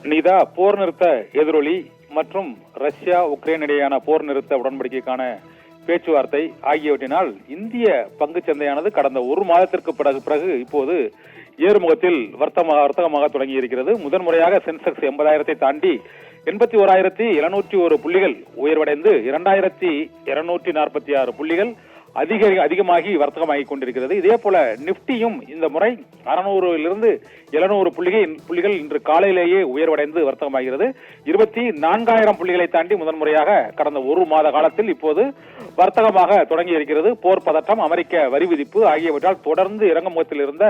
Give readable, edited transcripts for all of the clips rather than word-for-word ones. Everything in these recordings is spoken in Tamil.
நீதா போர் நிறுத்த எதிரொலி மற்றும் ரஷ்யா உக்ரைன் இடையேயான போர் நிறுத்த உடன்படிக்கைக்கான பேச்சுவார்த்தை ஆகியவற்றினால் இந்திய பங்கு சந்தையானது கடந்த ஒரு மாதத்திற்கு பிறகு இப்போது ஏறுமுகத்தில் வர்த்தகமாக தொடங்கி இருக்கிறது. முதன்முறையாக சென்செக்ஸ் 80,000 தாண்டி 81,701 புள்ளிகள் உயர்வடைந்து 2,246 புள்ளிகள் அதிகமாகி வர்த்தகமாகிக் கொண்டிருக்கிறது. இதே போல நிப்டியும் இந்த முறை 600 700 புள்ளிகள் இன்று காலையிலேயே உயர்வடைந்து வர்த்தகமாகிறது. 24,000 புள்ளிகளை தாண்டி முதன்முறையாக கடந்த ஒரு மாத காலத்தில் இப்போது வர்த்தகமாக தொடங்கி இருக்கிறது. போர் பதட்டம், அமெரிக்க வரி விதிப்பு ஆகியவற்றால் தொடர்ந்து இறங்குமுகத்தில் இருந்த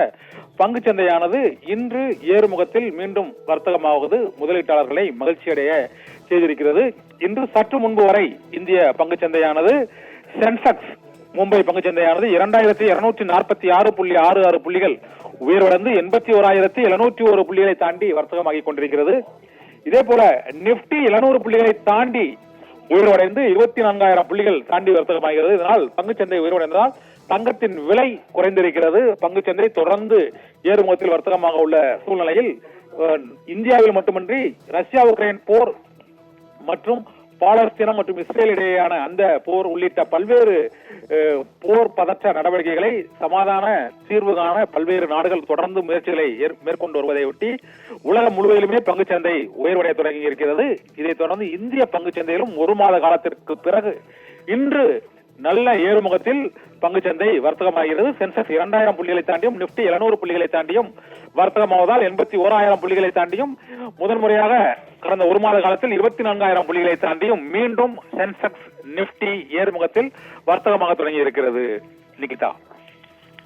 பங்கு சந்தையானது இன்று ஏறுமுகத்தில் மீண்டும் வர்த்தகமாவது முதலீட்டாளர்களை மகிழ்ச்சியடைய செய்திருக்கிறது. இன்று சற்று முன்பு வரை இந்திய பங்கு சந்தையானது சென்செக்ஸ் மும்பை பங்குச்சந்தையானது 2,246.66 புள்ளிகள் உயர்வடைந்து 81,701 புள்ளிகளை தாண்டி வர்த்தகமாகிக் கொண்டிருக்கிறது. இதே போல நிப்டி 700 புள்ளிகளை தாண்டி உயர்வடைந்து 24,000 புள்ளிகள் தாண்டி வர்த்தகமாகிறது. இதனால் பங்குச்சந்தை உயர்வடைந்ததால் தங்கத்தின் விலை குறைந்திருக்கிறது. பங்குச்சந்தை தொடர்ந்து ஏறுமுகத்தில் வர்த்தகமாக உள்ள சூழ்நிலையில் இந்தியாவில் மட்டுமின்றி ரஷ்யா உக்ரைன் போர் மற்றும் பாலஸ்தீனம் மற்றும் இஸ்ரேல் இடையேயான அந்த போர் உள்ளிட்ட பல்வேறு போர் பதற்ற நடவடிக்கைகளை சமாதான தீர்வு காண பல்வேறு நாடுகள் தொடர்ந்து முயற்சிகளை மேற்கொண்டு வருவதை ஒட்டி உலகம் முழுவதிலுமே பங்குச்சந்தை உயர்வடைய தொடங்கி இருக்கிறது. இதைத் தொடர்ந்து இந்திய பங்குச்சந்தையிலும் ஒரு மாத காலத்திற்கு பிறகு இன்று நல்ல ஏறுமுகத்தில் பங்குச்சந்தை வர்த்தகமாகிறது. சென்செக்ஸ் 2,000 புள்ளிகளை தாண்டியும் நிப்டி 700 புள்ளிகளை தாண்டியும் வர்த்தகமாவதால் 81,000 புள்ளிகளை தாண்டியும் முதன்முறையாக கடந்த ஒரு மாத காலத்தில் 24,000 புள்ளிகளை தாண்டியும் மீண்டும் சென்செக்ஸ் நிப்டி ஏறுமுகத்தில் வர்த்தகமாக தொடங்கி இருக்கிறது. நிகிதா.